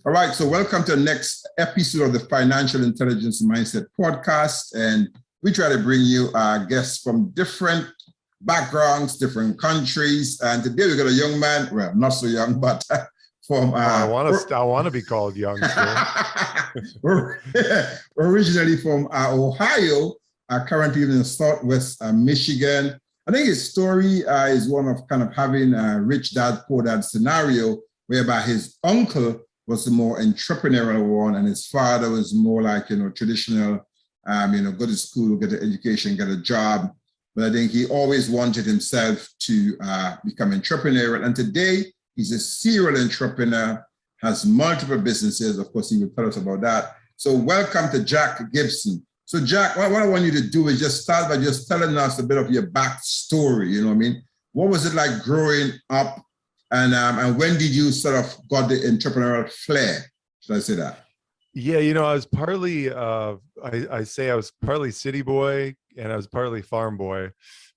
All right, so welcome to the next episode of the Financial Intelligence Mindset podcast. And we try to bring you guests from different backgrounds, different countries. And today we got a young man, well, not so young, but from... I want to be called young still. Originally from Ohio, currently in Southwest Michigan. I think his story is one of kind of having a rich dad, poor dad scenario, whereby his uncle was the more entrepreneurial one, and his father was more like, traditional, go to school, get an education, get a job. But I think he always wanted himself to become entrepreneurial. And today he's a serial entrepreneur, has multiple businesses. Of course, he will tell us about that. So welcome to Jack Gibson. So Jack, what I want you to do is just start by just telling us a bit of your backstory. You know what I mean? What was it like growing up? And when did you sort of got the entrepreneurial flair? Should I say that? Yeah, I was partly, I say I was partly city boy and I was partly farm boy.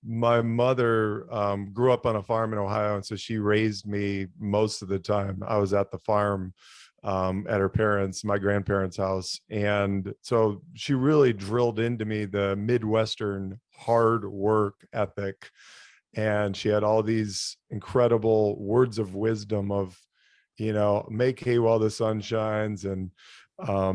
My mother grew up on a farm in Ohio, and so she raised me most of the time. I was at the farm at my grandparents' house. And so she really drilled into me the Midwestern hard work ethic. And she had all these incredible words of wisdom of, make hay while the sun shines, and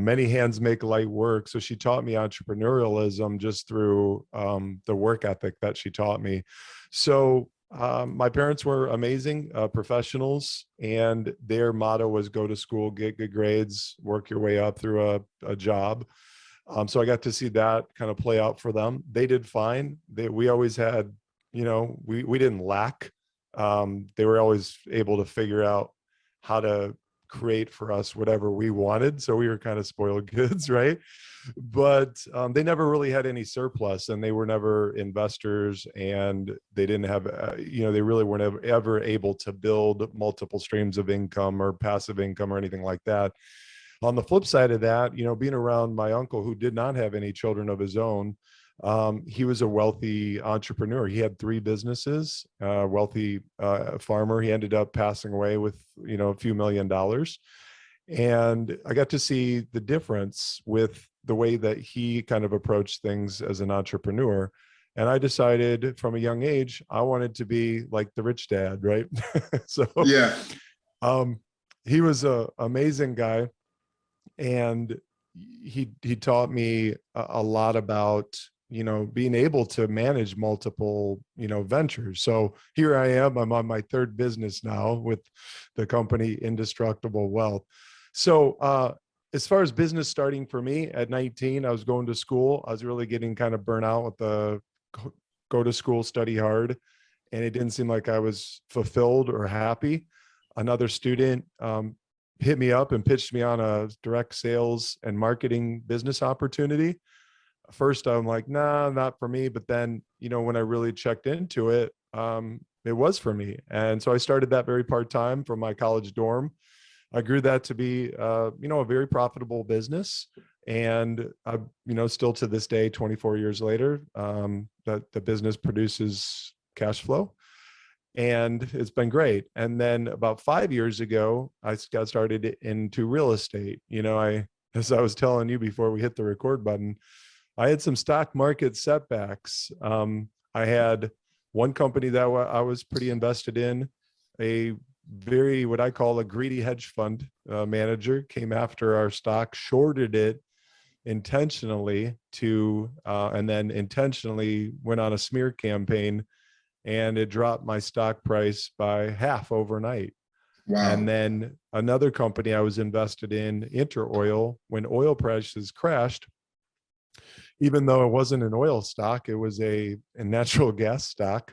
many hands make light work. So she taught me entrepreneurialism just through the work ethic that she taught me. So my parents were amazing professionals, and their motto was go to school, get good grades, work your way up through a job. So I got to see that kind of play out for them. They did fine. We always had, we didn't lack. They were always able to figure out how to create for us whatever we wanted. So we were kind of spoiled kids, right? But they never really had any surplus, and they were never investors, and they didn't have, they really weren't ever able to build multiple streams of income or passive income or anything like that. On the flip side of that, being around my uncle, who did not have any children of his own, he was a wealthy entrepreneur. He had 3 businesses, wealthy farmer. He ended up passing away with, a few $1 million. And I got to see the difference with the way that he kind of approached things as an entrepreneur. And I decided from a young age, I wanted to be like the rich dad, right? So yeah, he was an amazing guy. And he taught me a lot about, being able to manage multiple, ventures. So here I am, I'm on my 3rd business now with the company Indestructible Wealth. So as far as business starting for me at 19, I was going to school. I was really getting kind of burnt out with the go to school, study hard. And it didn't seem like I was fulfilled or happy. Another student hit me up and pitched me on a direct sales and marketing business opportunity. First, I'm like, nah, not for me. But then, when I really checked into it, it was for me. And so I started that very part-time from my college dorm. I grew that to be, a very profitable business. And, still to this day, 24 years later, that the business produces cash flow. And it's been great. And then about 5 years ago, I got started into real estate. As I was telling you before we hit the record button, I had some stock market setbacks. I had one company that I was pretty invested in. A very, what I call a greedy hedge fund manager came after our stock, shorted it intentionally and then intentionally went on a smear campaign, and it dropped my stock price by half overnight. wow. And then another company I was invested in, Interoil, when oil prices crashed, even though it wasn't an oil stock, it was a natural gas stock,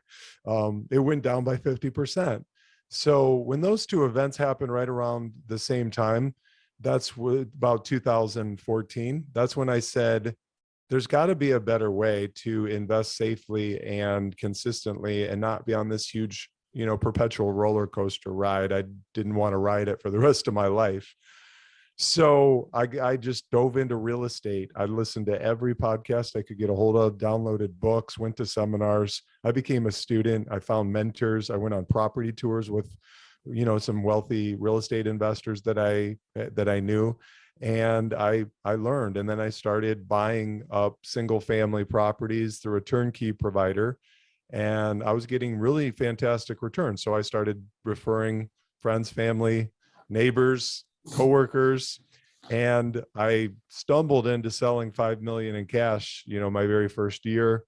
it went down by 50%. So when those 2 events happened right around the same time, that's about 2014, that's when I said, there's got to be a better way to invest safely and consistently and not be on this huge, perpetual roller coaster ride. I didn't want to ride it for the rest of my life. So I just dove into real estate. I listened to every podcast I could get a hold of, downloaded books, went to seminars. I became a student. I found mentors. I went on property tours with some wealthy real estate investors that I knew. And I learned, and then I started buying up single family properties through a turnkey provider, and I was getting really fantastic returns. So I started referring friends, family, neighbors, coworkers, and I stumbled into selling 5 million in cash, my very first year,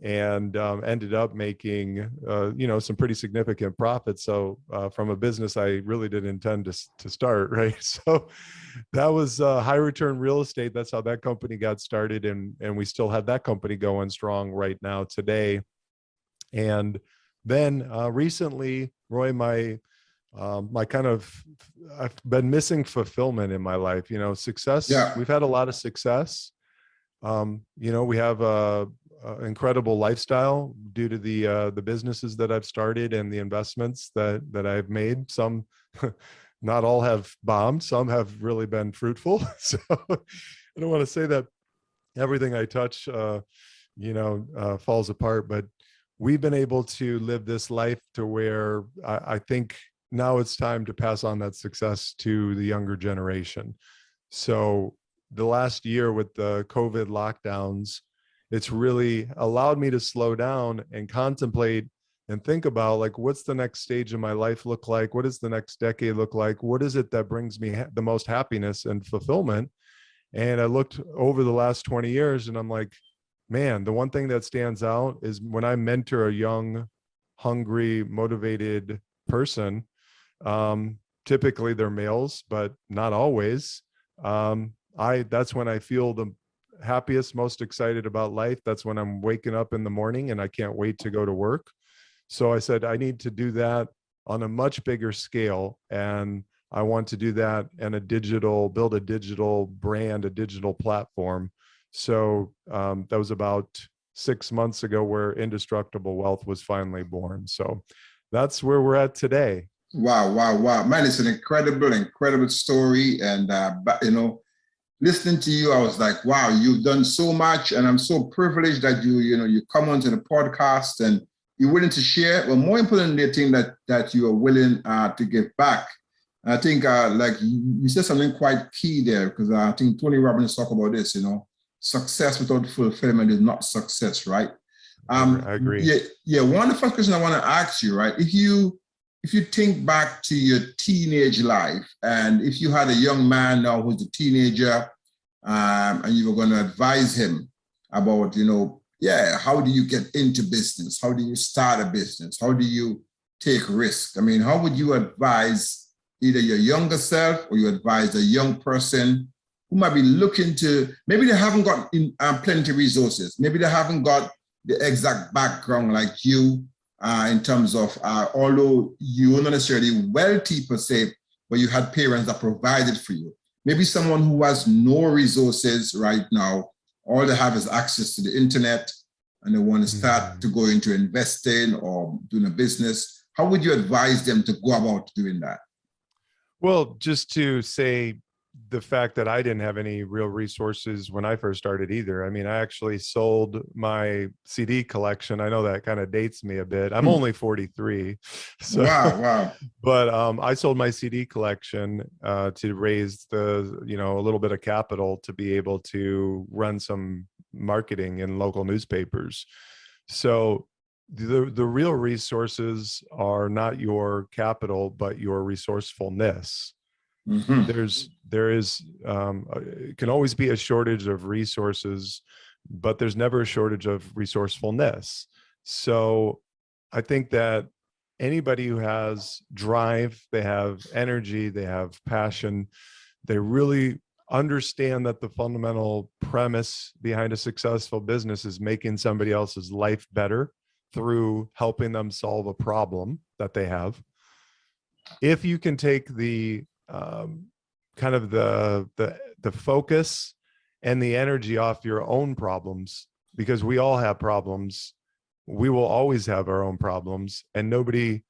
and ended up making some pretty significant profits. So from a business I really didn't intend to start, right? So that was high return real estate. That's how that company got started, and we still have that company going strong right now today. And then recently, Roy, I've been missing fulfillment in my life. Success. Yeah. We've had a lot of success. We have a incredible lifestyle due to the businesses that I've started and the investments that I've made. Some, not all have bombed. Some have really been fruitful. So I don't want to say that everything I touch, falls apart, but we've been able to live this life to where I think now it's time to pass on that success to the younger generation. So the last year with the COVID lockdowns, it's really allowed me to slow down and contemplate and think about, like, what's the next stage of my life look like? What does the next decade look like? What is it that brings me the most happiness and fulfillment? And I looked over the last 20 years and I'm like, man, the one thing that stands out is when I mentor a young, hungry, motivated person, typically they're males, but not always. That's when I feel the happiest, most excited about life. That's when I'm waking up in the morning and I can't wait to go to work. So I said, I need to do that on a much bigger scale. And I want to do that in build a digital brand, a digital platform. So that was about 6 months ago where Indestructible Wealth was finally born. So that's where we're at today. Wow, wow, wow. Man, it's an incredible story. And, listening to you, I was like, wow, you've done so much. And I'm so privileged that you come onto the podcast and you're willing to share. Well, more importantly, I think that you are willing to give back. And I think like you said something quite key there, because I think Tony Robbins talked about this, success without fulfillment is not success, right? I agree. Yeah. One of the first questions I want to ask you, right? If you think back to your teenage life, and if you had a young man now who's a teenager, and you were going to advise him about, how do you get into business? How do you start a business? How do you take risk? I mean, how would you advise either your younger self or you advise a young person who might be looking to, maybe they haven't got plenty of resources. Maybe they haven't got the exact background like you, in terms of, although you were not necessarily wealthy per se, but you had parents that provided for you. Maybe someone who has no resources right now, all they have is access to the internet, and they want to start to go into investing or doing a business. How would you advise them to go about doing that? Well, just to say, the fact that I didn't have any real resources when I first started either. I mean, I actually sold my CD collection. I know that kind of dates me a bit. I'm only 43. So, wow. But I sold my CD collection to raise a little bit of capital to be able to run some marketing in local newspapers. So the real resources are not your capital, but your resourcefulness. There can always be a shortage of resources, but there's never a shortage of resourcefulness. So I think that anybody who has drive, they have energy, they have passion, they really understand that the fundamental premise behind a successful business is making somebody else's life better through helping them solve a problem that they have. If you can take the kind of the focus and the energy off your own problems, because we all have problems. We will always have our own problems, and nobody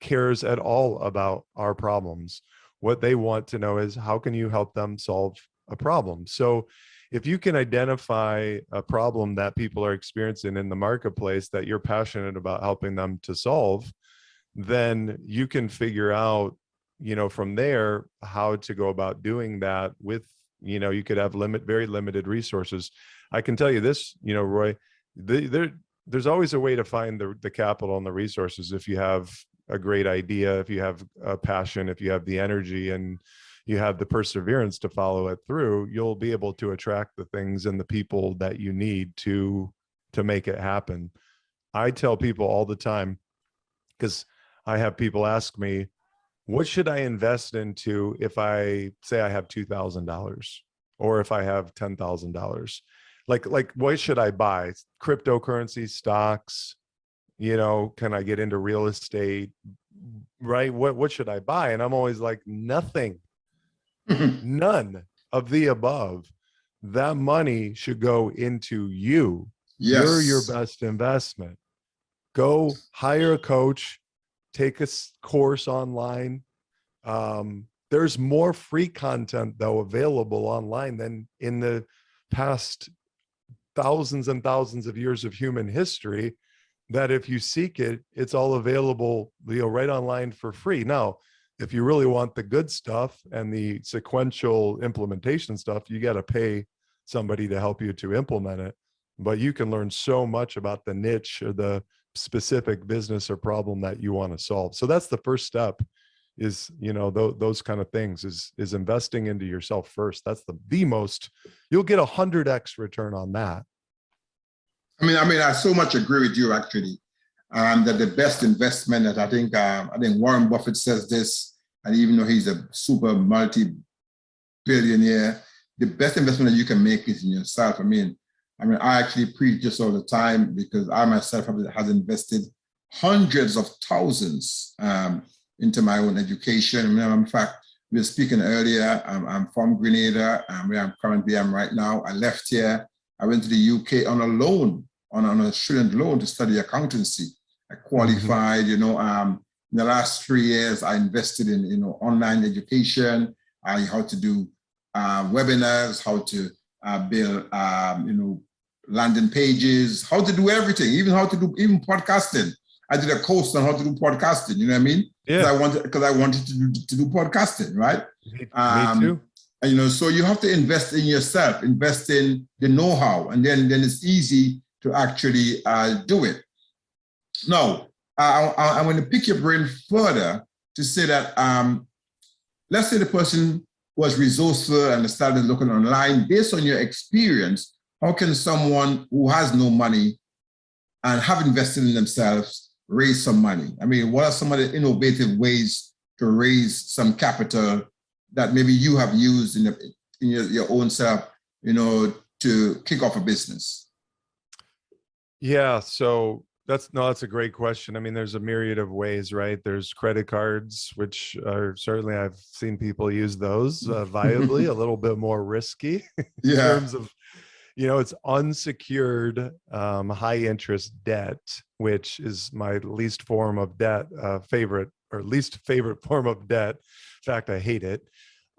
cares at all about our problems. What they want to know is, how can you help them solve a problem? So if you can identify a problem that people are experiencing in the marketplace that you're passionate about helping them to solve, then you can figure out, from there, how to go about doing that with, you could have very limited resources. I can tell you this, Roy, there's always a way to find the capital and the resources. If you have a great idea, if you have a passion, if you have the energy and you have the perseverance to follow it through, you'll be able to attract the things and the people that you need to make it happen. I tell people all the time, because I have people ask me, what should I invest into if I say I have $2,000 or if I have $10,000? Like what should I buy? Cryptocurrency, stocks, can I get into real estate? Right? What should I buy? And I'm always like, nothing. None of the above. That money should go into you. Yes. You're your best investment. Go hire a coach, take a course online. There's more free content, though, available online than in the past thousands and thousands of years of human history, that if you seek it, it's all available, right online for free. Now, if you really want the good stuff and the sequential implementation stuff, you got to pay somebody to help you to implement it. But you can learn so much about the niche or the specific business or problem that you want to solve. So that's the first step, is, those kind of things, is investing into yourself first. That's the most, you'll get 100x return on that. I mean, I so much agree with you, actually. That the best investment, that I think Warren Buffett says this, and even though he's a super multi-billionaire, the best investment that you can make is in yourself. I mean, I actually preach this all the time, because I myself have invested hundreds of thousands into my own education. In fact, we were speaking earlier. I'm from Grenada, where I'm currently right now. I left here. I went to the UK on a loan, on a student loan, to study accountancy. I qualified. In the last 3 years, I invested in online education. How to do webinars, how to build landing pages, how to do everything, even how to do podcasting. I did a course on how to do podcasting. You know what I mean? Yeah. Because I wanted to do podcasting, right? Me too. And, so you have to invest in yourself, invest in the know-how, and then it's easy to actually do it. Now, I'm going to pick your brain further to say that, let's say the person was resourceful and started looking online. Based on your experience, how can someone who has no money and have invested in themselves raise some money? I mean, what are some of the innovative ways to raise some capital that maybe you have used in your own self, to kick off a business? Yeah, so that's a great question. I mean, there's a myriad of ways, right? There's credit cards, which are certainly, I've seen people use those viably, a little bit more risky in terms of, it's unsecured, high interest debt, which is my least form of debt, least favorite form of debt. In fact, I hate it.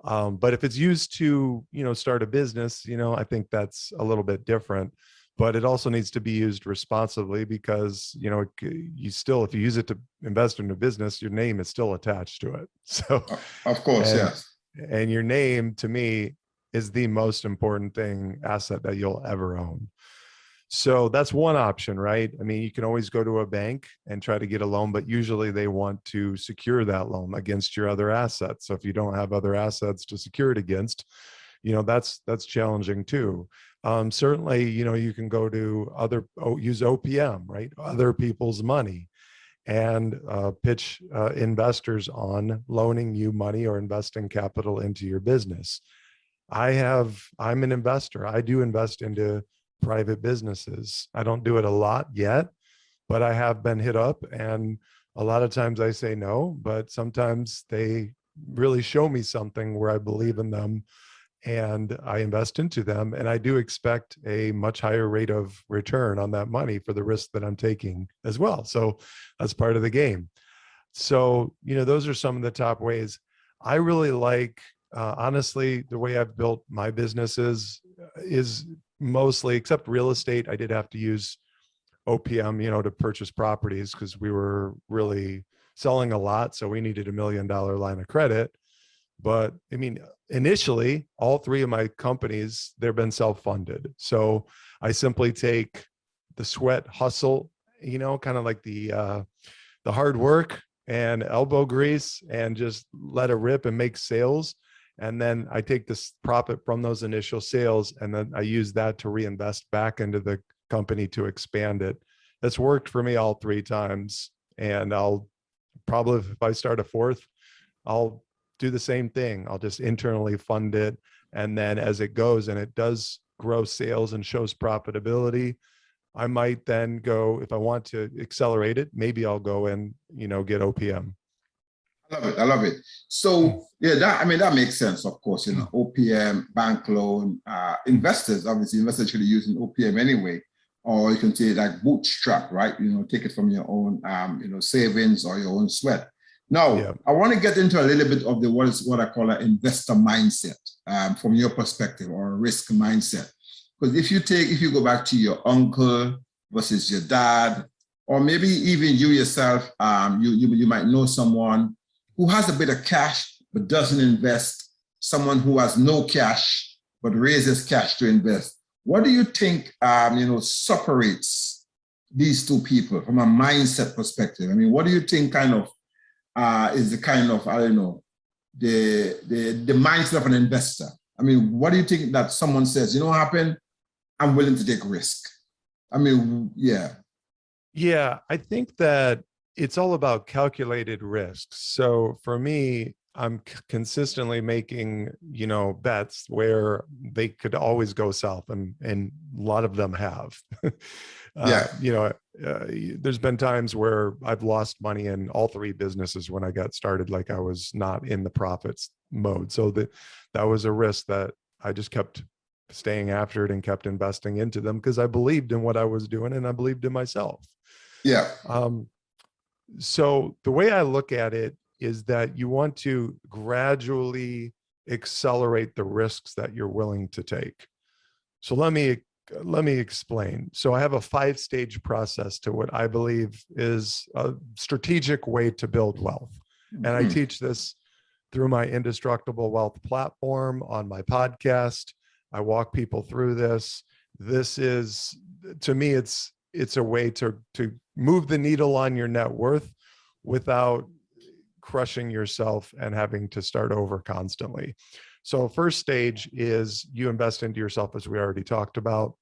But if it's used to, start a business, I think that's a little bit different. But it also needs to be used responsibly, because, if you use it to invest in a business, your name is still attached to it. So, of course, yes. And your name, to me, is the most important asset that you'll ever own. So that's one option, right? I mean, you can always go to a bank and try to get a loan, but usually they want to secure that loan against your other assets. So if you don't have other assets to secure it against, that's challenging too. Certainly, you can go to use OPM, right? Other people's money, and pitch investors on loaning you money or investing capital into your business. I'm an investor. I do invest into private businesses. I don't do it a lot yet, but I have been hit up, and a lot of times I say no, but sometimes they really show me something where I believe in them and I invest into them. And I do expect a much higher rate of return on that money for the risk that I'm taking as well. So that's part of the game. So, those are some of the top ways. I really like, honestly, the way I've built my businesses is mostly, except real estate, I did have to use OPM, to purchase properties, because we were really selling a lot, so we needed $1 million line of credit. But I mean, initially, all three of my companies, they've been self-funded. So I simply take the sweat, hustle, kind of like the hard work and elbow grease, and just let it rip and make sales. And then I take this profit from those initial sales, and then I use that to reinvest back into the company to expand it. That's worked for me all three times. And I'll probably, if I start a fourth, I'll do the same thing. I'll just internally fund it. And then as it goes and it does grow sales and shows profitability, I might then go, if I want to accelerate it, maybe I'll go and, get OPM. I love it. I love it. So yeah, that makes sense. Of course, OPM, bank loan, investors should be using OPM anyway, or you can say like bootstrap, right? Take it from your own, savings or your own sweat. Now, yeah. I want to get into a little bit of what I call an investor mindset from your perspective, or a risk mindset. Because if you go back to your uncle versus your dad, or maybe even you yourself, you might know someone who has a bit of cash but doesn't invest, someone who has no cash but raises cash to invest. What do you think, separates these two people from a mindset perspective? I mean, what do you think is the kind of, I don't know, the mindset of an investor? I mean, what do you think that someone says, what happened? I'm willing to take risk. I mean, yeah. Yeah, I think that it's all about calculated risks. So for me, I'm consistently making, bets where they could always go south, and a lot of them have. There's been times where I've lost money in all three businesses when I got started, like I was not in the profits mode. So that was a risk that I just kept staying after it and kept investing into them because I believed in what I was doing and I believed in myself. Yeah. So the way I look at it is that you want to gradually accelerate the risks that you're willing to take. So let me explain. So I have a 5-stage process to what I believe is a strategic way to build wealth. And I teach this through my Indestructible Wealth platform on my podcast. I walk people through this. This is, to me, it's a way to move the needle on your net worth without crushing yourself and having to start over constantly. So first stage is you invest into yourself, as we already talked about.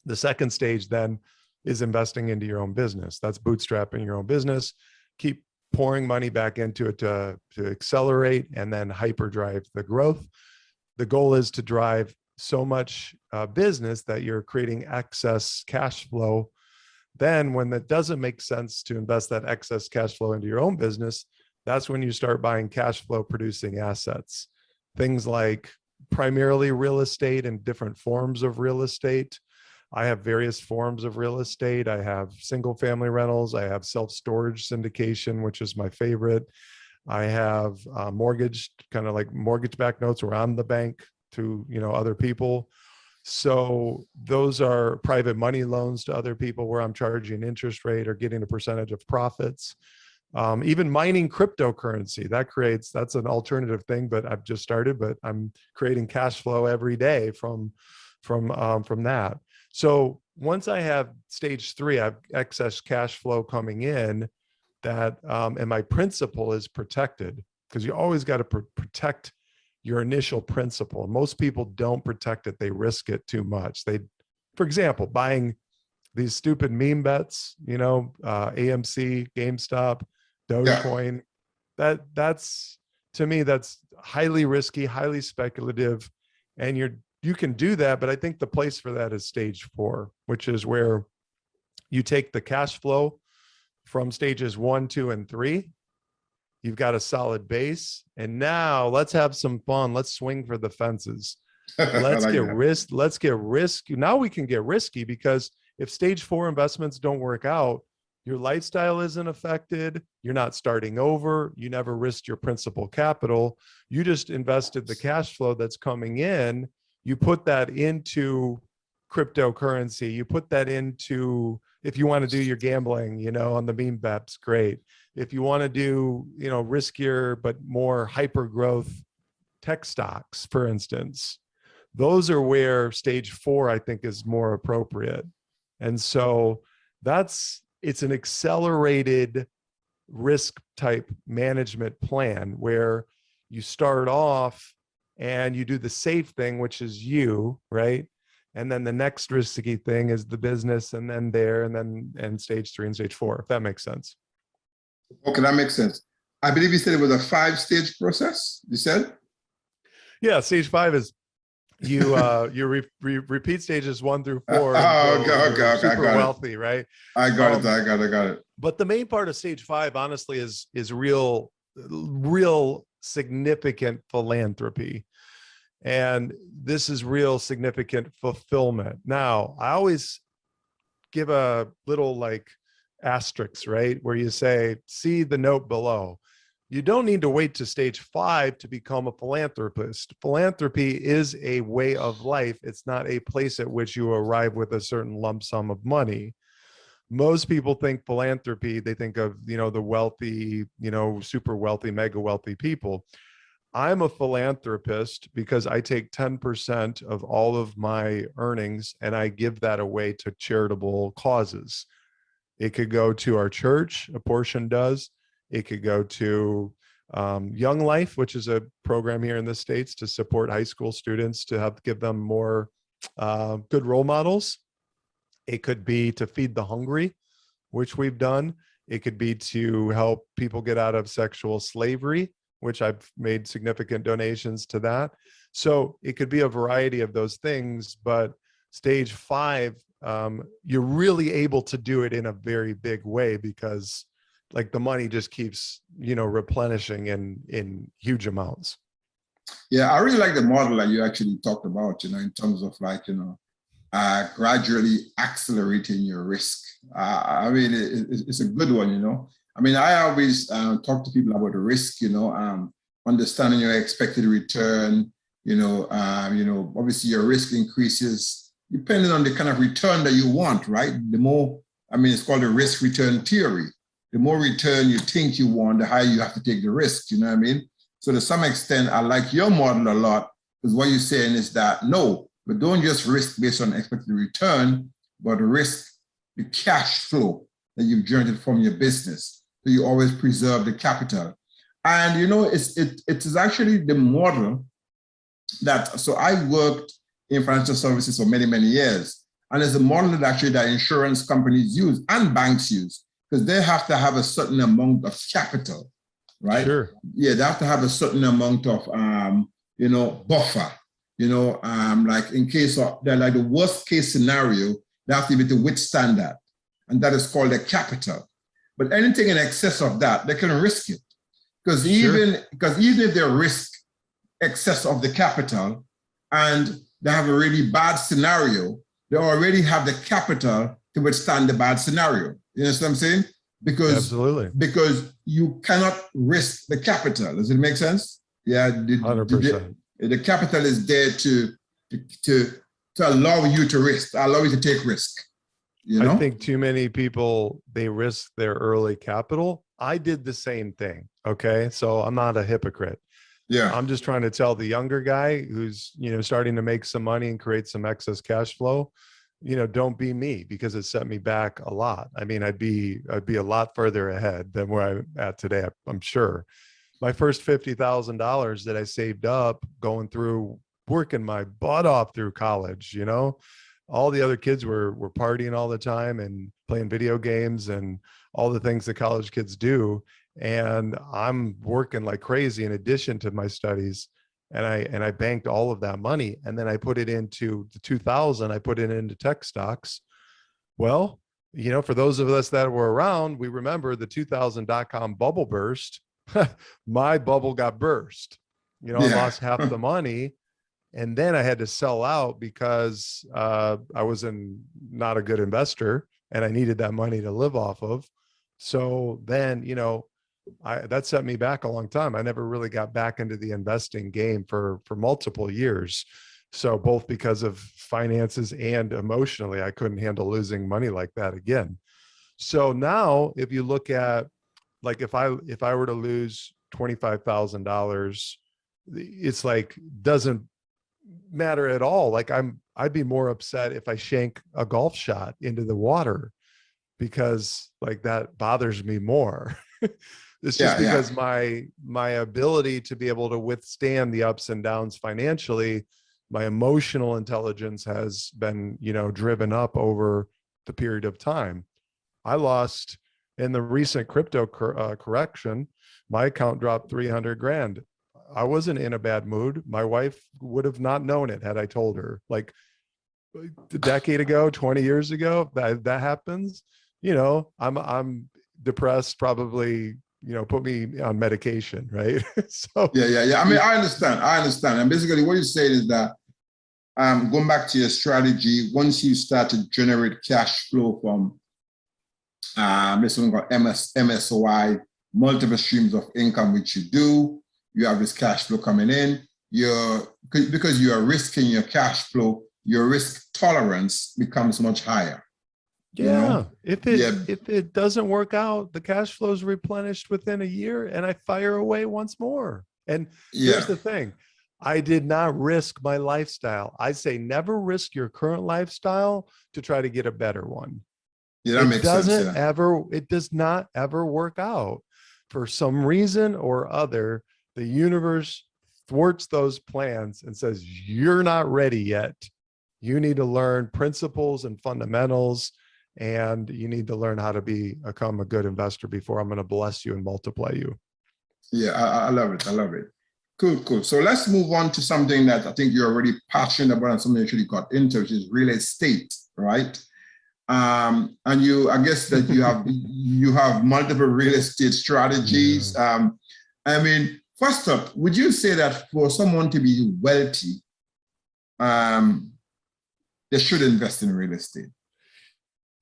The second stage then is investing into your own business. That's bootstrapping your own business. Keep pouring money back into it to accelerate and then hyperdrive the growth. The goal is to drive so much business that you're creating excess cash flow. Then when it doesn't make sense to invest that excess cash flow into your own business, that's when you start buying cash flow producing assets. Things like primarily real estate and different forms of real estate. I have various forms of real estate. I have single family rentals. I have self-storage syndication, which is my favorite. I have mortgage, kind of like mortgage-backed notes where I'm the bank to, other people. So those are private money loans to other people where I'm charging interest rate or getting a percentage of profits. Even mining cryptocurrency, that's an alternative thing, but I've just started, but I'm creating cash flow every day from that. So once I have stage 3, I have excess cash flow coming in that, and my principal is protected, because you always got to protect your initial principal. Most people don't protect it. They risk it too much. For example, buying these stupid meme bets, AMC, GameStop, Dogecoin, that's to me, that's highly risky, highly speculative. And you can do that, but I think the place for that is stage 4, which is where you take the cash flow from stages 1, 2, and 3. You've got a solid base, and now let's have some fun. Let's swing for the fences. Let's get risky. Now we can get risky, because if stage 4 investments don't work out, your lifestyle isn't affected. You're not starting over. You never risked your principal capital. You just invested the cash flow that's coming in. You put that into cryptocurrency. You put that into, if you want to do your gambling, on the meme bets, great. if you want to do, riskier but more hyper growth tech stocks, for instance, those are where stage 4, I think, is more appropriate. And so it's an accelerated risk type management plan where you start off and you do the safe thing, which is you, right? And then the next risky thing is the business, and then stage 3 and stage 4, if that makes sense. Okay, that makes sense. I believe you said it was a 5-stage process, you said? Yeah, stage 5 is you repeat stages 1 through 4 Okay, you're I super got wealthy, right? I got it. But the main part of stage 5, honestly, is real significant philanthropy. And this is real significant fulfillment. Now, I always give a little like asterisk, right? Where you say, see the note below. You don't need to wait to stage 5 to become a philanthropist. Philanthropy is a way of life. It's not a place at which you arrive with a certain lump sum of money. Most people think philanthropy, they think of, the wealthy, super wealthy, mega wealthy people. I'm a philanthropist because I take 10% of all of my earnings and I give that away to charitable causes. It could go to our church, a portion does. It could go to Young Life, which is a program here in the States to support high school students to give them more good role models. It could be to feed the hungry, which we've done. It could be to help people get out of sexual slavery, which I've made significant donations to that. So it could be a variety of those things, but stage 5, you're really able to do it in a very big way because like the money just keeps, replenishing in huge amounts. Yeah, I really like the model that you actually talked about, in terms of like, gradually accelerating your risk. I mean, it's a good one, I mean, I always talk to people about the risk, understanding your expected return, obviously your risk increases depending on the kind of return that you want, right? The more, it's called the risk return theory. The more return you think you want, the higher you have to take the risk, you know what I mean? So to some extent, I like your model a lot, because what you're saying is that, no, but don't just risk based on expected return, but risk the cash flow that you've generated from your business. So you always preserve the capital. And it is actually the model that, so I worked in financial services for many, many years. And it's a model that insurance companies use and banks use, because they have to have a certain amount of capital, right? Sure. Yeah, they have to have a certain amount of, buffer, like in case of, they're like the worst case scenario, they have to be able to withstand that. And that is called the capital. But anything in excess of that, they can risk it. Because even if they risk excess of the capital and they have a really bad scenario, they already have the capital to withstand the bad scenario. You understand what I'm saying? Absolutely. Because you cannot risk the capital. Does it make sense? Yeah. 100%. The capital is there to allow you to risk, allow you to take risk. I think too many people, they risk their early capital. I did the same thing. Okay. So I'm not a hypocrite. Yeah. I'm just trying to tell the younger guy who's, starting to make some money and create some excess cash flow, don't be me, because it set me back a lot. I mean, I'd be a lot further ahead than where I'm at today, I'm sure. My first $50,000 that I saved up going through working my butt off through college, all the other kids were partying all the time and playing video games and all the things that college kids do. And I'm working like crazy in addition to my studies. And I banked all of that money. And then I put it into the 2000, I put it into tech stocks. Well, for those of us that were around, we remember the 2000.com bubble burst. My bubble got burst. I lost half the money. And then I had to sell out because I was not a good investor and I needed that money to live off of. So then, that set me back a long time. I never really got back into the investing game for multiple years. So both because of finances and emotionally, I couldn't handle losing money like that again. So now if you look at like if I were to lose $25,000, it's like doesn't matter at all. Like I'd be more upset if I shank a golf shot into the water, because like that bothers me more. It's just because my ability to be able to withstand the ups and downs financially, my emotional intelligence has been, driven up over the period of time. I lost in the recent crypto correction, my account dropped 300 grand. I wasn't in a bad mood. My wife would have not known it had I told her. Like a decade ago, 20 years ago, that happens, I'm depressed, probably, put me on medication, right? So I mean, I understand. And basically what you're saying is that going back to your strategy, once you start to generate cash flow from this one called MSOI, multiple streams of income, which you do, you have this cash flow coming in, because you are risking your cash flow, your risk tolerance becomes much higher. Yeah. If it doesn't work out, the cash flow is replenished within a year and I fire away once more. And here's the thing. I did not risk my lifestyle. I say never risk your current lifestyle to try to get a better one. Yeah, that makes sense. It does not ever work out. For some reason or other, the universe thwarts those plans and says, you're not ready yet. You need to learn principles and fundamentals, and you need to learn how to become a good investor before I'm going to bless you and multiply you. Yeah, I love it. Cool. So let's move on to something that I think you're already passionate about and something you actually got into, which is real estate, right? And I guess that you have multiple real estate strategies. Yeah. I mean, first up, would you say that for someone to be wealthy, they should invest in real estate?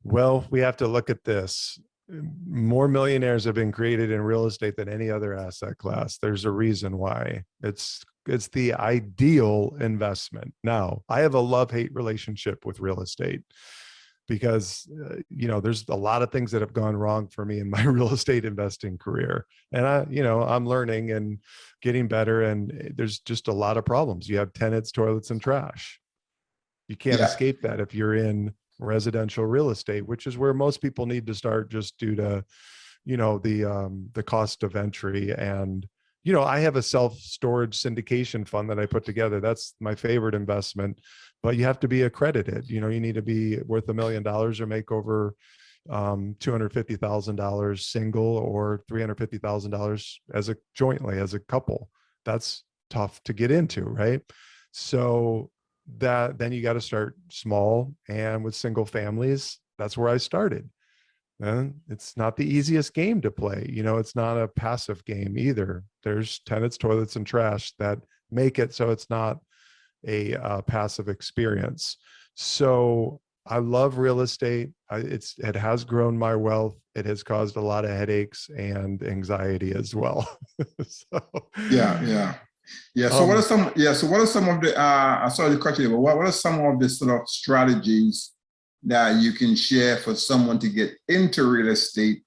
Well, we have to look at this. More millionaires have been created in real estate than any other asset class. There's a reason why. It's the ideal investment. Now, I have a love-hate relationship with real estate because, there's a lot of things that have gone wrong for me in my real estate investing career. And I'm learning and getting better. And there's just a lot of problems. You have tenants, toilets, and trash. You can't escape that if you're in residential real estate, which is where most people need to start, just due to, the cost of entry. And, I have a self-storage syndication fund that I put together. That's my favorite investment, but you have to be accredited. You need to be worth $1 million or make over $250,000 single or $350,000 jointly as a couple. That's tough to get into, right? So then you got to start small, and with single families, that's where I started. And it's not the easiest game to play. It's not a passive game either. There's tenants, toilets, and trash that make it so it's not a passive experience. So I love real estate. It has grown my wealth. It has caused a lot of headaches and anxiety as well. So So what are some of the sorry to cut you, but what are some of the sort of strategies that you can share for someone to get into real estate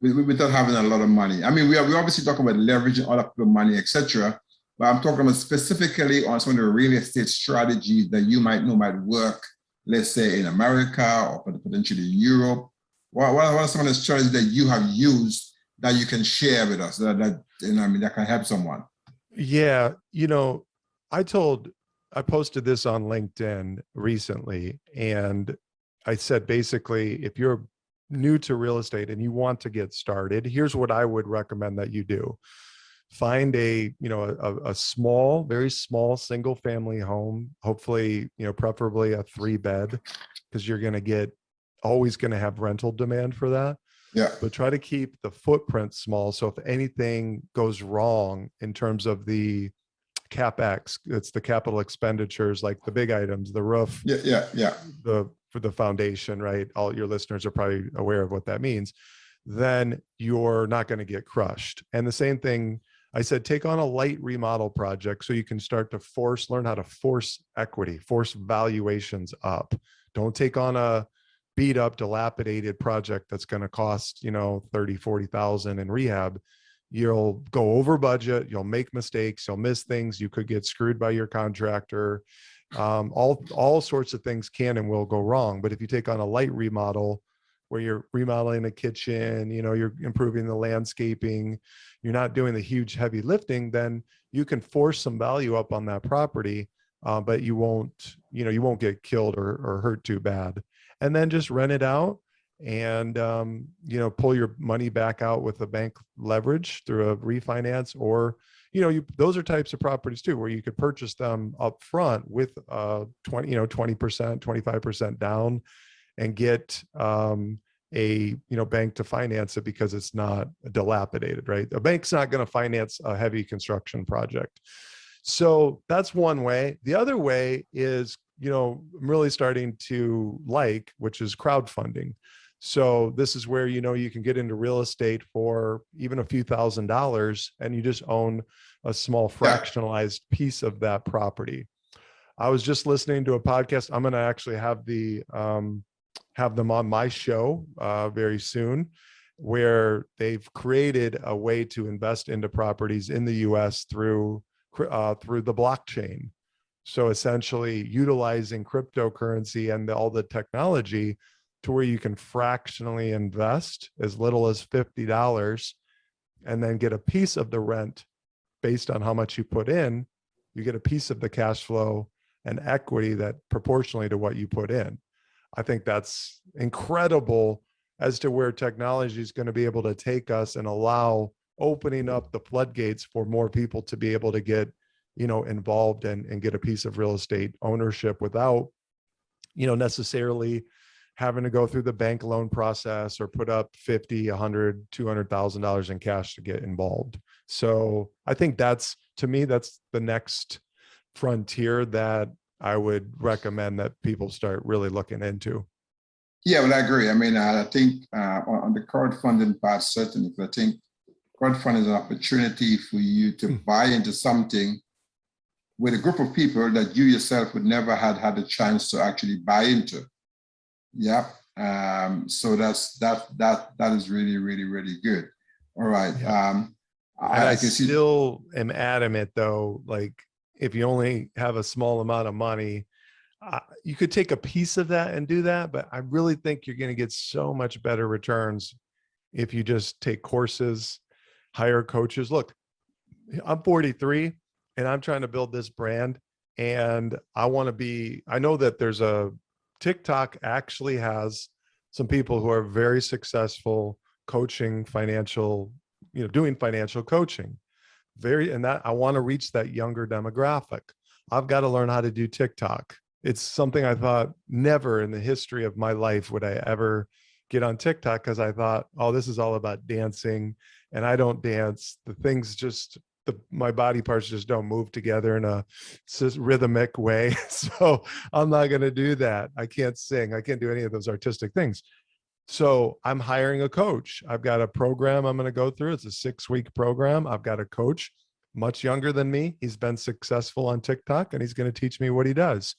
without having a lot of money? I mean, we obviously talk about leveraging other people's money, etc. But I'm talking about specifically on some of the real estate strategies that you might know might work, let's say in America or potentially in Europe. What are some of the strategies that you have used that you can share with us that can help someone? Yeah, I posted this on LinkedIn recently, and I said, basically, if you're new to real estate and you want to get started, here's what I would recommend that you do. Find a small, very small single family home, hopefully, preferably a 3-bed, because you're always going to have rental demand for that. Yeah. But try to keep the footprint small. So if anything goes wrong in terms of the CapEx, it's the capital expenditures, like the big items, the roof, for the foundation, right? All your listeners are probably aware of what that means. Then you're not going to get crushed. And the same thing, I said, take on a light remodel project so you can start to learn how to force equity, force valuations up. Don't take on a beat up, dilapidated project that's going to cost, 30, 40,000 in rehab, you'll go over budget, you'll make mistakes, you'll miss things, you could get screwed by your contractor. All sorts of things can and will go wrong. But if you take on a light remodel where you're remodeling a kitchen, you're improving the landscaping, you're not doing the huge heavy lifting, then you can force some value up on that property, but you won't get killed or hurt too bad. And then just rent it out and, pull your money back out with a bank leverage through a refinance, or, those are types of properties too, where you could purchase them up front with 20%, 25% down and get a bank to finance it because it's not dilapidated, right? A bank's not going to finance a heavy construction project. So that's one way. The other way is, I'm really starting to like, which is crowdfunding. So this is where, you can get into real estate for even a few $1,000s and you just own a small fractionalized piece of that property. I was just listening to a podcast. I'm going to actually have them on my show very soon, where they've created a way to invest into properties in the US through the blockchain. So essentially utilizing cryptocurrency and all the technology to where you can fractionally invest as little as $50 and then get a piece of the rent based on how much you put in. You get a piece of the cash flow and equity that proportionally to what you put in. I think that's incredible as to where technology is going to be able to take us and allow opening up the floodgates for more people to be able to get, involved and get a piece of real estate ownership without, necessarily having to go through the bank loan process or put up $50, $100, $200,000 in cash to get involved. So I think that's the next frontier that I would recommend that people start really looking into. Yeah, well, I agree. I mean, I think on the crowdfunding part, certainly, I think crowdfunding is an opportunity for you to buy into something with a group of people that you yourself would never had a chance to actually buy into. Yeah. So that is really, really, really good. All right. Yeah. I still am adamant though, like if you only have a small amount of money, you could take a piece of that and do that, but I really think you're going to get so much better returns if you just take courses, hire coaches. Look, I'm 43 and I'm trying to build this brand, and I know that there's TikTok actually has some people who are very successful coaching doing financial coaching. And that I want to reach that younger demographic. I've got to learn how to do TikTok. It's something I thought never in the history of my life would I ever get on TikTok, because I thought, oh, this is all about dancing, and I don't dance. The things my body parts just don't move together in a rhythmic way. So I'm not going to do that. I can't sing. I can't do any of those artistic things. So I'm hiring a coach. I've got a program I'm going to go through. It's a 6-week program. I've got a coach much younger than me. He's been successful on TikTok, and he's going to teach me what he does.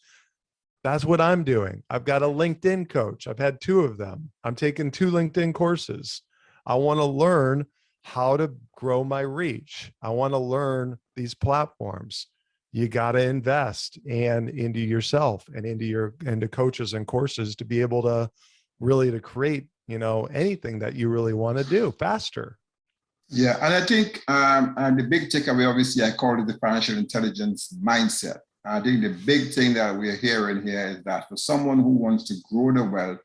That's what I'm doing. I've got a LinkedIn coach. I've had 2 of them. I'm taking 2 LinkedIn courses. I want to learn how to grow my reach. I want to learn these platforms. You got to invest into yourself and into coaches and courses to be able to really create, anything that you really want to do faster. Yeah. And I think the big takeaway, obviously, I call it the financial intelligence mindset. I think the big thing that we're hearing here is that for someone who wants to grow their wealth,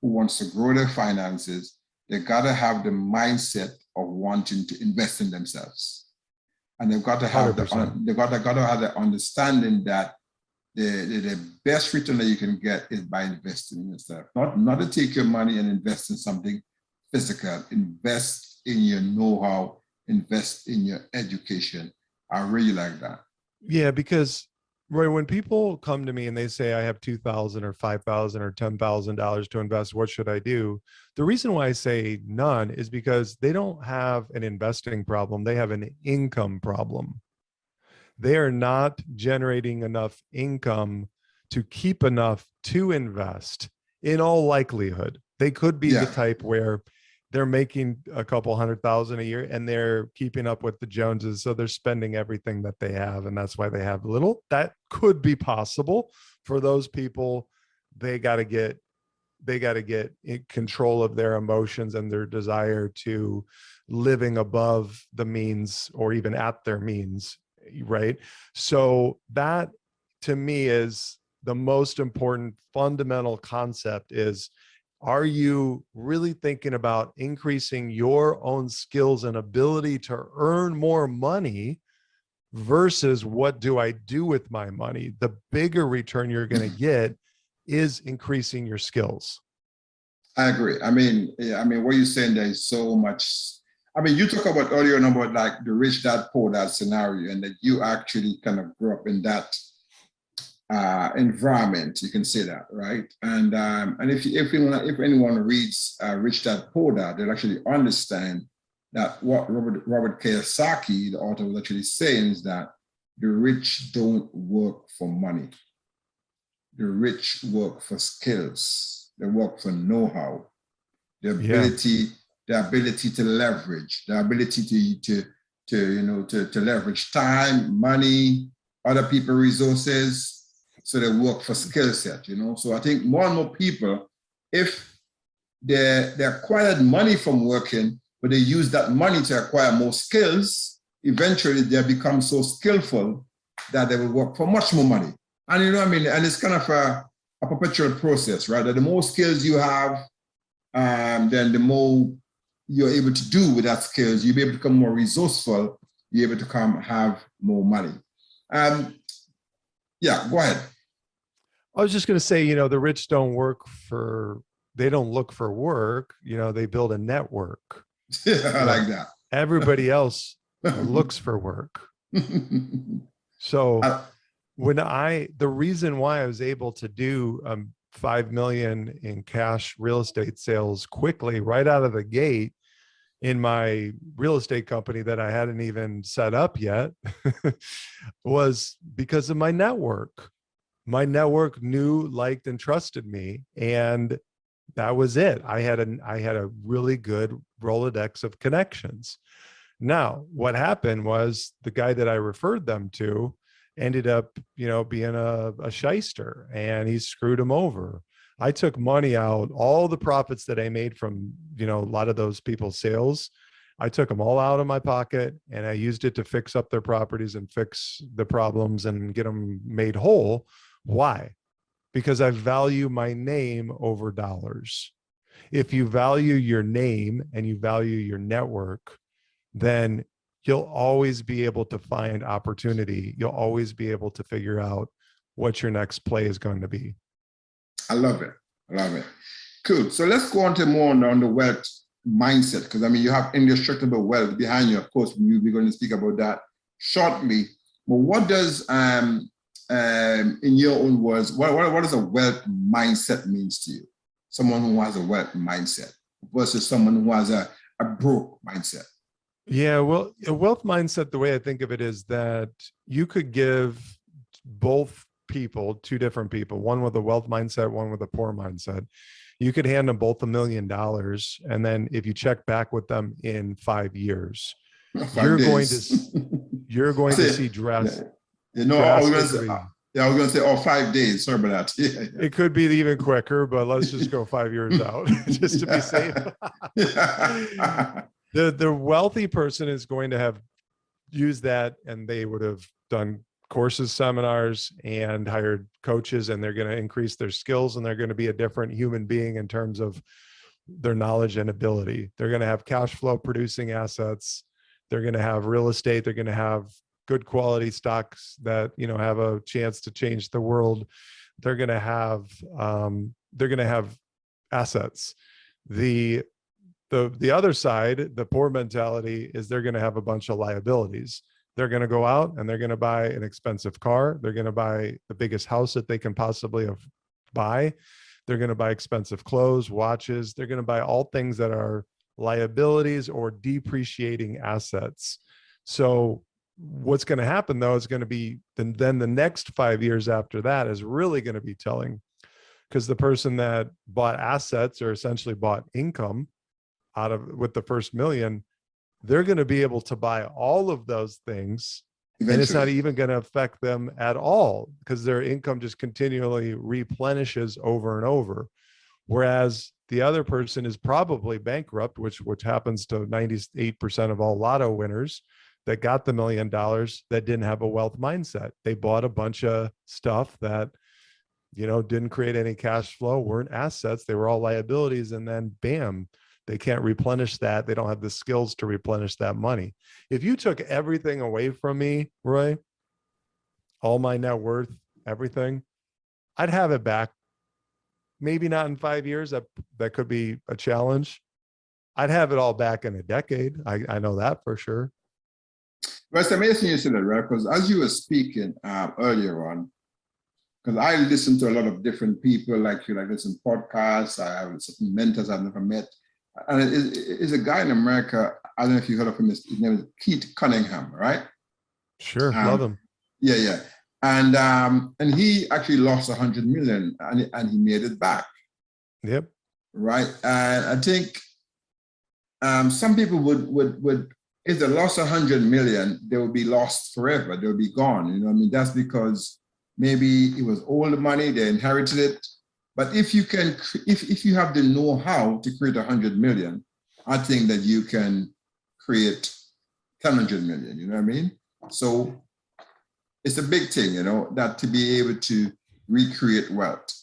who wants to grow their finances, they got to have the mindset of wanting to invest in themselves. And they've got to have the understanding that the best return that you can get is by investing in yourself. Not to take your money and invest in something physical. Invest in your know-how, invest in your education. I really like that. Yeah, because Roy, when people come to me and they say, I have $2,000 or $5,000 or $10,000 to invest, what should I do? The reason why I say none is because they don't have an investing problem. They have an income problem. They are not generating enough income to keep enough to invest. in all likelihood. They could be the Yeah. type where they're making a couple $100,000 a year and they're keeping up with the Joneses. So they're spending everything that they have. And that's why they have little. That could be possible for those people. They got to get in control of their emotions and their desire to living above the means or even at their means. Right. So that to me is the most important fundamental concept is, are you really thinking about increasing your own skills and ability to earn more money versus what do I do with my money? The bigger return you're going to get is increasing your skills. I agree. I mean, what you're saying, there is so much. I mean, you talk about earlier about like the rich dad, poor dad scenario, and that you actually kind of grew up in that environment. You can say that, right? And if anyone reads Rich Dad Poor Dad, they'll actually understand that what Robert Kiyosaki, the author, was actually saying is that the rich don't work for money. The rich work for skills. They work for know-how, the ability to leverage, the ability to leverage time, money, other people's resources. So they work for skill set, So I think more and more people, if they acquired money from working, but they use that money to acquire more skills, eventually they become so skillful that they will work for much more money. And and it's kind of a perpetual process, right? That the more skills you have, then the more you're able to do with that skills. You'll be able to become more resourceful. You're able to have more money. Yeah, go ahead. I was just going to say, the rich don't they don't look for work, they build a network. Yeah, I like that. Everybody else looks for work. So the reason why I was able to do 5 million in cash real estate sales quickly right out of the gate in my real estate company that I hadn't even set up yet was because of my network. My network knew, liked, and trusted me. And that was it. I had a really good Rolodex of connections. Now, what happened was the guy that I referred them to ended up, being a shyster, and he screwed him over. I took money out, all the profits that I made from, a lot of those people's sales. I took them all out of my pocket and I used it to fix up their properties and fix the problems and get them made whole. Why? Because I value my name over dollars. If you value your name and you value your network, then you'll always be able to find opportunity. You'll always be able to figure out what your next play is going to be. I love it. Cool. So let's go on to more on the wealth mindset, because you have Indestructible Wealth behind you. Of course, we'll be going to speak about that shortly. But what does, in your own words, what does a wealth mindset means to you? Someone who has a wealth mindset versus someone who has a broke mindset. Yeah, well, a wealth mindset, the way I think of it is that you could give both people, two different people, one with a wealth mindset, one with a poor mindset. You could hand them both $1 million. And then if you check back with them in 5 years, you're going to see drastic. I was going to say 5 days. Sorry about that. Yeah. It could be even quicker, but let's just go 5 years out just to be safe. The wealthy person is going to have used that, and they would have done courses, seminars, and hired coaches, and they're going to increase their skills, and they're going to be a different human being in terms of their knowledge and ability. They're going to have cash flow producing assets. They're going to have real estate. They're going to have good quality stocks that, have a chance to change the world. They're going to have assets. The other side, the poor mentality, is they're going to have a bunch of liabilities. They're going to go out and they're going to buy an expensive car. They're going to buy the biggest house that they can possibly buy. They're going to buy expensive clothes, watches. They're going to buy all things that are liabilities or depreciating assets. So what's going to happen, though, is going to be then the next 5 years after that is really going to be telling. because the person that bought assets or essentially bought income out of with the first million, they're going to be able to buy all of those things. Eventually. And it's not even going to affect them at all because their income just continually replenishes over and over. Whereas the other person is probably bankrupt, which happens to 98% of all lotto winners that got the $1 million that didn't have a wealth mindset. They bought a bunch of stuff that, didn't create any cash flow, weren't assets. They were all liabilities. And then bam, they can't replenish that. They don't have the skills to replenish that money. If you took everything away from me, Roy, all my net worth, everything, I'd have it back. Maybe not in 5 years. That could be a challenge. I'd have it all back in a decade. I know that for sure. Well, it's amazing you said that, right? Because as you were speaking earlier on, because I listen to a lot of different people, like you, like listen to podcasts. I have certain mentors I've never met. And it's a guy in America, I don't know if you heard of him, his name is Keith Cunningham, right? Sure, love him. Yeah. And he actually lost 100 million and he made it back. Yep. Right. And I think some people would if they lost 100 million, they would be lost forever. They would be gone. That's because maybe it was all the money, they inherited it. But if you have the know-how to create 100 million, I think that you can create 100 million, you know what I mean? So it's a big thing, that to be able to recreate wealth.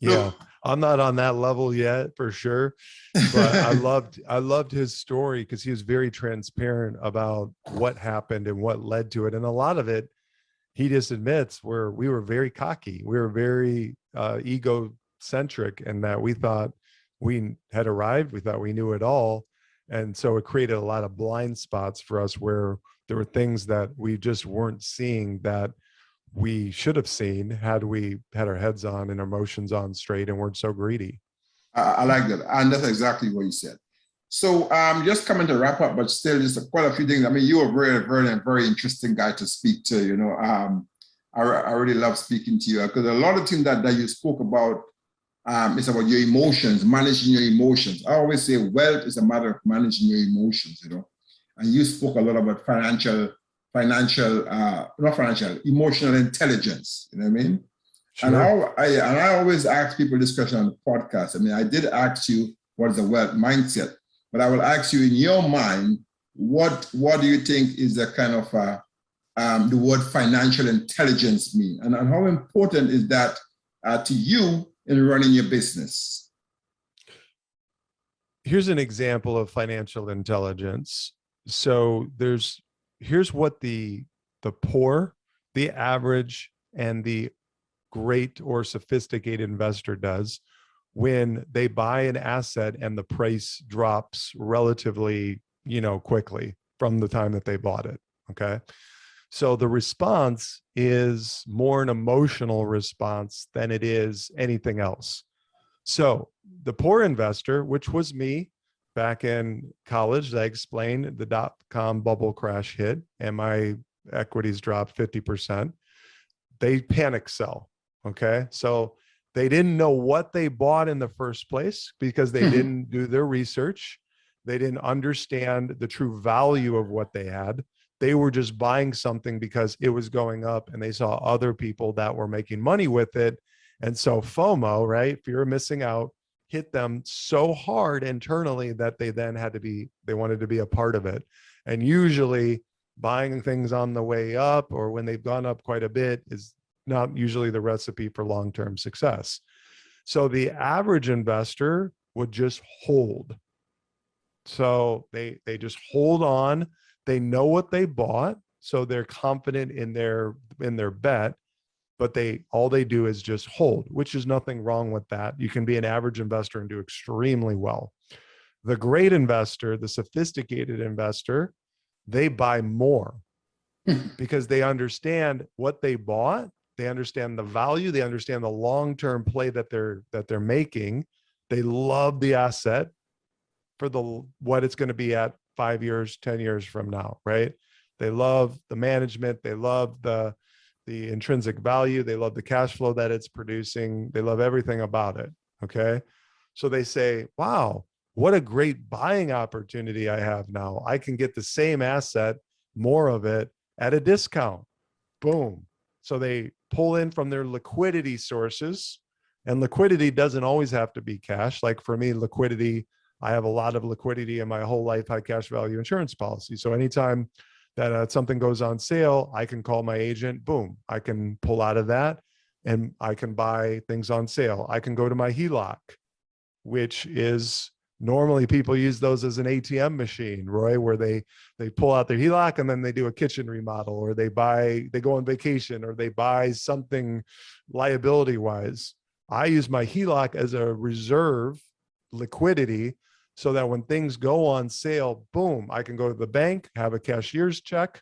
Yeah, I'm not on that level yet for sure, but I loved his story because he was very transparent about what happened and what led to it. And a lot of it, he just admits we were very cocky. We were very egocentric and that we thought we had arrived. We thought we knew it all. And so it created a lot of blind spots for us where there were things that we just weren't seeing that we should have seen had we had our heads on and emotions on straight and weren't so greedy. I like that. And that's exactly what you said. So just coming to wrap up, but still just quite a few things. I mean, you were very interesting guy to speak to, I really love speaking to you because a lot of things that you spoke about is about your emotions, managing your emotions. I always say wealth is a matter of managing your emotions, and you spoke a lot about emotional intelligence, you know what I mean? Sure. And I always ask people this question on the podcast. I mean, I did ask you what is a wealth mindset, but I will ask you in your mind, what do you think is the kind of the word financial intelligence mean? And how important is that to you in running your business? Here's an example of financial intelligence. So here's what the poor, the average, and the great or sophisticated investor does when they buy an asset and the price drops relatively, quickly from the time that they bought it. Okay. So the response is more an emotional response than it is anything else. So the poor investor, which was me back in college, I explained the dot-com bubble crash hit and my equities dropped 50%. They panic sell. Okay. So they didn't know what they bought in the first place because they didn't do their research. They didn't understand the true value of what they had. They were just buying something because it was going up and they saw other people that were making money with it. And so FOMO, right? Fear of missing out, hit them so hard internally that they then they wanted to be a part of it. And usually buying things on the way up or when they've gone up quite a bit is not usually the recipe for long-term success. So the average investor would just hold. So they just hold on. They know what they bought, so they're confident in their bet, but all they do is just hold, which is nothing wrong with that. You can be an average investor and do extremely well. The great investor, the sophisticated investor, they buy more because they understand what they bought. They understand the value. They understand the long-term play that they're making. They love the asset for what it's going to be at 5 years, 10 years from now, right? They love the management. They love the the intrinsic value. They love the cash flow that it's producing. They love everything about it. Okay. So they say, wow, what a great buying opportunity I have now. I can get the same asset, more of it at a discount. Boom. So they pull in from their liquidity sources, and liquidity doesn't always have to be cash. Like for me, liquidity, I have a lot of liquidity in my whole life high cash value insurance policy. So anytime that something goes on sale, I can call my agent, boom, I can pull out of that and I can buy things on sale. I can go to my HELOC, which is normally people use those as an ATM machine, Roy, where they pull out their HELOC and then they do a kitchen remodel, or they go on vacation, or they buy something liability wise. I use my HELOC as a reserve liquidity so that when things go on sale, boom, I can go to the bank, have a cashier's check,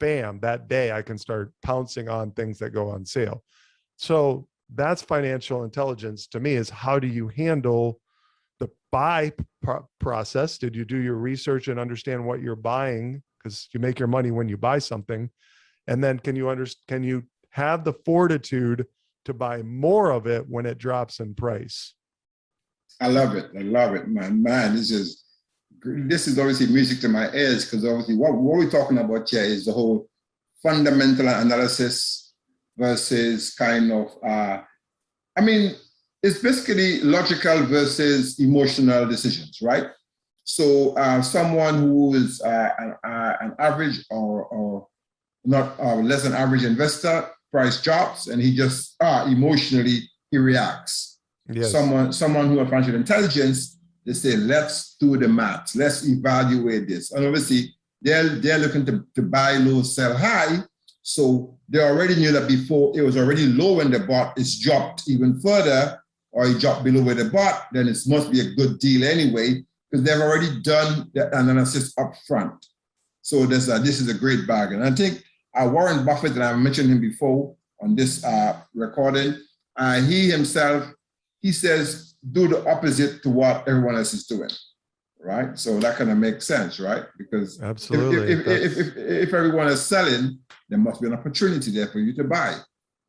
bam, that day I can start pouncing on things that go on sale. So that's financial intelligence to me, is how do you handle the buy process? Did you do your research and understand what you're buying? Because you make your money when you buy something. And then can you have the fortitude to buy more of it when it drops in price? I love it. I love it, man. This is obviously music to my ears, because obviously what we're talking about here is the whole fundamental analysis versus kind of, it's basically logical versus emotional decisions, right? So someone who is an average or not less than average investor, price drops and he just emotionally he reacts. Yes. Someone who has financial intelligence, they say, let's do the math, let's evaluate this. And obviously they're looking to buy low, sell high. So they already knew that before it was already low when they bought, it's dropped even further, or it dropped below where they bought, then it must be a good deal anyway, because they've already done the analysis up front. So this is a great bargain. I think Warren Buffett, and I mentioned him before on this recording, he himself, he says, do the opposite to what everyone else is doing, right? So that kind of makes sense, right? Because absolutely, if everyone is selling, there must be an opportunity there for you to buy.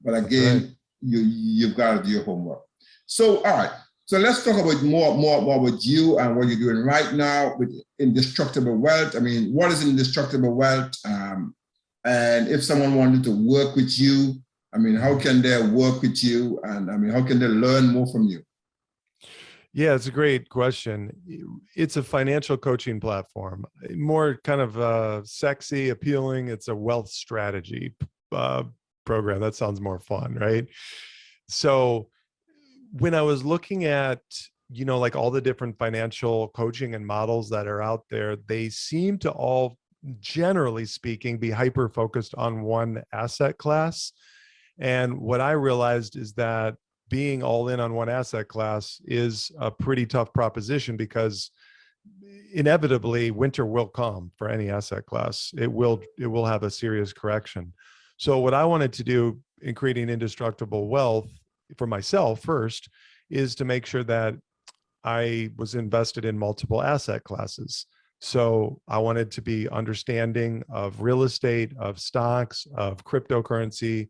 But again, right, you've got to do your homework. So, all right. So let's talk about more with you and what you're doing right now with Indestructible Wealth. I mean, what is Indestructible Wealth? And if someone wanted to work with you, I mean, how can they work with you? And I mean, how can they learn more from you? Yeah, it's a great question. It's a financial coaching platform, more kind of sexy, appealing. It's a wealth strategy program. That sounds more fun, right? So when I was looking at, like all the different financial coaching and models that are out there, they seem to all, generally speaking, be hyper-focused on one asset class. And what I realized is that being all in on one asset class is a pretty tough proposition, because inevitably winter will come for any asset class. It will have a serious correction. So what I wanted to do in creating Indestructible Wealth for myself first is to make sure that I was invested in multiple asset classes. So I wanted to be understanding of real estate, of stocks, of cryptocurrency,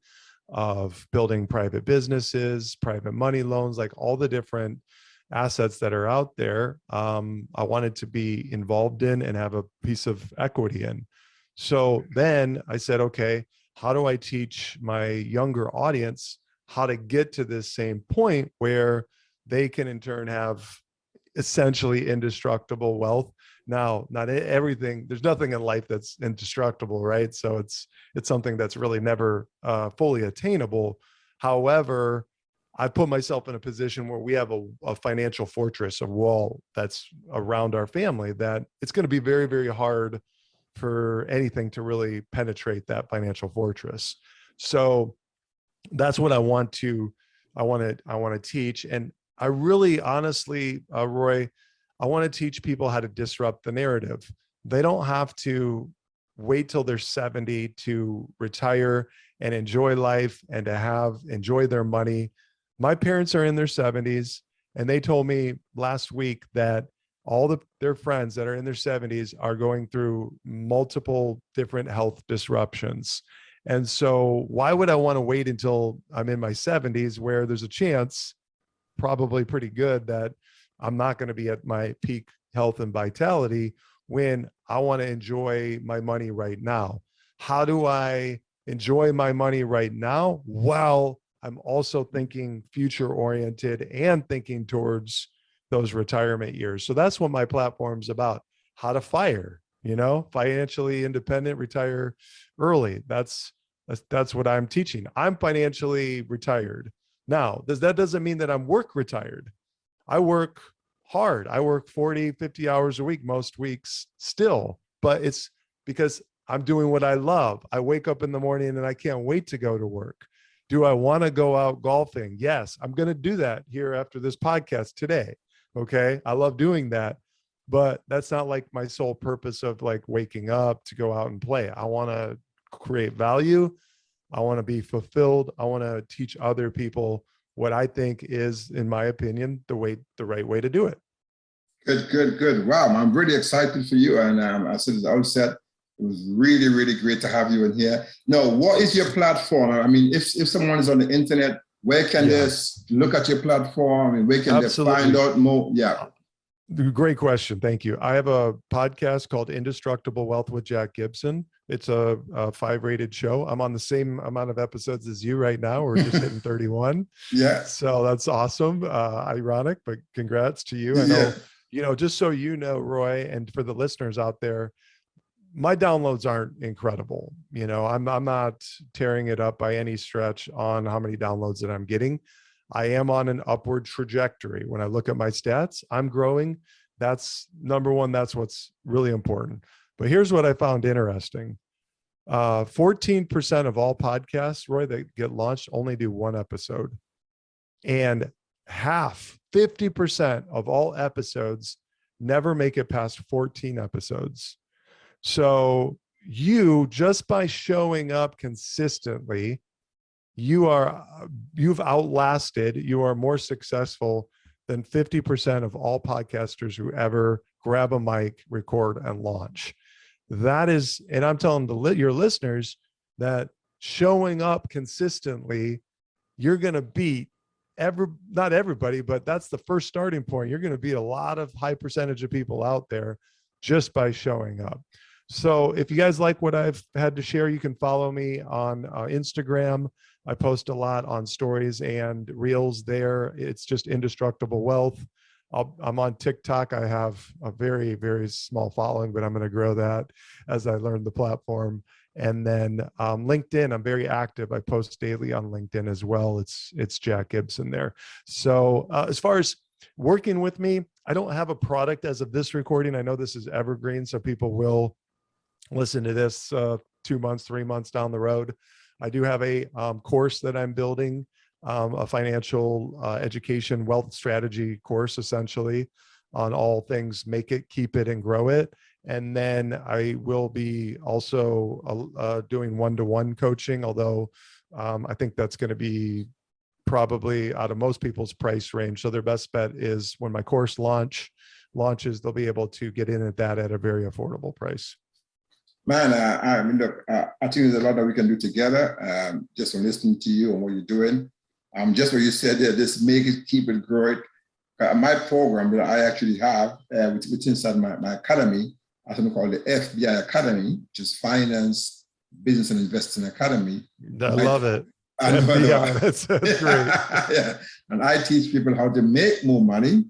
of building private businesses, private money loans, like all the different assets that are out there. I wanted to be involved in and have a piece of equity in. So then I said, okay, how do I teach my younger audience how to get to this same point where they can in turn have essentially indestructible wealth? Now, not everything, there's nothing in life that's indestructible, right? So it's something that's really never fully attainable. However, I put myself in a position where we have a financial fortress, a wall that's around our family, that it's going to be very, very hard for anything to really penetrate that financial fortress. So that's what I want to teach. And I really, honestly, Roy, I want to teach people how to disrupt the narrative. They don't have to wait till they're 70 to retire and enjoy life and to enjoy their money. My parents are in their 70s, and they told me last week that all their friends that are in their 70s are going through multiple different health disruptions. And so why would I want to wait until I'm in my 70s where there's a chance, probably pretty good, that I'm not going to be at my peak health and vitality when I want to enjoy my money right now? How do I enjoy my money right now? Well, I'm also thinking future oriented and thinking towards those retirement years. So that's what my platform's about. How to fire, financially independent, retire early. That's what I'm teaching. I'm financially retired. Now, that doesn't mean that I'm work retired. I work hard. I work 40, 50 hours a week, most weeks still, but it's because I'm doing what I love. I wake up in the morning and I can't wait to go to work. Do I want to go out golfing? Yes, I'm going to do that here after this podcast today. Okay. I love doing that, but that's not like my sole purpose of like waking up to go out and play. I want to create value. I want to be fulfilled. I want to teach other people what I think is, in my opinion, the right way to do it. Good. Wow, I'm really excited for you. And I said at the outset, it was really, really great to have you in here. Now, what is your platform? I mean, if someone is on the internet, where can they look at your platform and where can they find out more? Yeah. Great question. Thank you. I have a podcast called Indestructible Wealth with Jack Gibson. It's a 5-rated show. I'm on the same amount of episodes as you right now. We're just hitting 31. Yeah. So that's awesome. Ironic, but congrats to you. I know, just so you know, Roy, and for the listeners out there, my downloads aren't incredible. I'm not tearing it up by any stretch on how many downloads that I'm getting. I am on an upward trajectory. When I look at my stats, I'm growing. That's number one. That's what's really important. But here's what I found interesting. 14% of all podcasts, Roy, that get launched only do one episode. And 50% of all episodes never make it past 14 episodes. So you, just by showing up consistently, you are more successful than 50% of all podcasters who ever grab a mic, record, and launch. That is, and I'm telling your listeners that showing up consistently, you're going to beat not everybody, but that's the first starting point. You're going to beat a lot of high percentage of people out there just by showing up. So if you guys like what I've had to share, you can follow me on Instagram. I post a lot on stories and reels there. It's just Indestructible Wealth. I'm on TikTok. I have a very, very small following, but I'm going to grow that as I learn the platform. And then LinkedIn, I'm very active. I post daily on LinkedIn as well. It's Jack Gibson there. So as far as working with me, I don't have a product as of this recording. I know this is evergreen, so people will listen to this 2 months, 3 months down the road. I do have a course that I'm building, a financial education wealth strategy course, essentially, on all things make it, keep it, and grow it. And then I will be also doing one-to-one coaching, although I think that's going to be probably out of most people's price range. So their best bet is when my course launches, they'll be able to get in at that at a very affordable price. Man, I mean, look, I think there's a lot that we can do together. Just from listening to you and what you're doing. Just what you said there, just make it, keep it, grow it. My program that I actually have, which inside my academy, I think called the FBI Academy, which is Finance, Business and Investing Academy. I love it. That's great. Yeah. And I teach people how to make more money,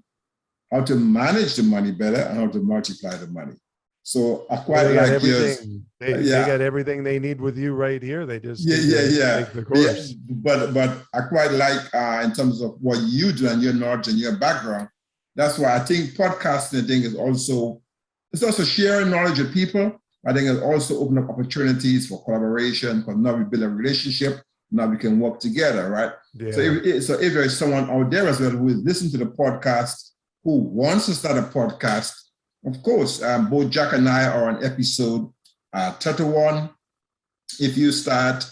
how to manage the money better, and how to multiply the money. So I quite like everything. They got everything they need with you right here. They just take the course. But I quite like in terms of what you do and your knowledge and your background. That's why I think podcasting is also sharing knowledge with people. I think it also open up opportunities for collaboration. Because now we build a relationship. Now we can work together, right? Yeah. So if there is someone out there as well who is listening to the podcast who wants to start a podcast. Of course, both Jack and I are on episode 31. If you start,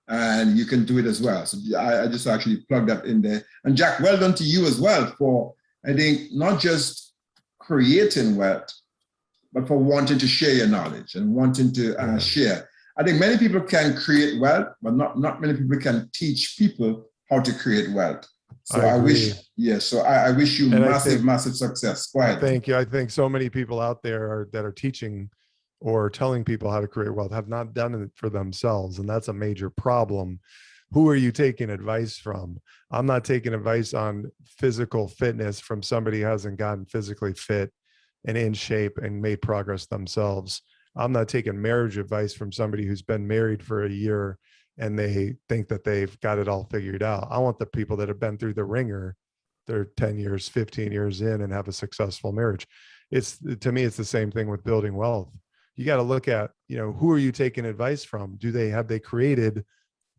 and you can do it as well. So I just actually plug that in there. And Jack, well done to you as well for, I think, not just creating wealth, but for wanting to share your knowledge and wanting to share. I think many people can create wealth, but not many people can teach people how to create wealth. So I wish, so I wish you massive success. Go ahead. Thank you. I think so many people out there that are teaching or telling people how to create wealth have not done it for themselves. And that's a major problem. Who are you taking advice from? I'm not taking advice on physical fitness from somebody who hasn't gotten physically fit and in shape and made progress themselves. I'm not taking marriage advice from somebody who's been married for a year and they think that they've got it all figured out. I want the people that have been through the ringer. They're 10 years, 15 years in and have a successful marriage. To me, it's the same thing with building wealth. You got to look at, who are you taking advice from? Have they created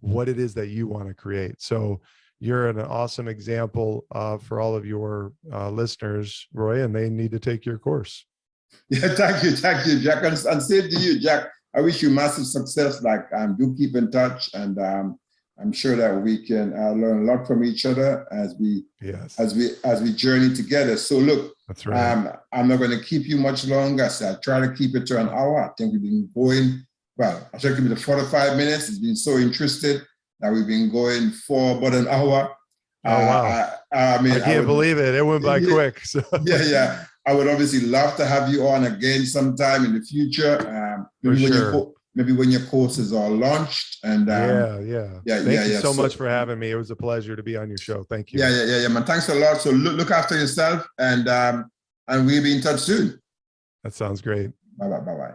what it is that you want to create? So you're an awesome example for all of your listeners, Roy, and they need to take your course. Yeah, thank you, Jack. And same to you, Jack. I wish you massive success. Do keep in touch, and I'm sure that we can learn a lot from each other as we journey together. So look, that's right. I'm not going to keep you much longer. So I try to keep it to an hour. I think we've been going. Well, I think it's 45 minutes. It's been so interested that we've been going for about an hour. Oh wow! I can't believe it. It went by quick. So. Yeah. I would obviously love to have you on again sometime in the future. Maybe when your courses are launched. And Thank you so much for having me. It was a pleasure to be on your show. Thank you. Yeah, man. Thanks a lot. So look after yourself, and we'll be in touch soon. That sounds great. Bye.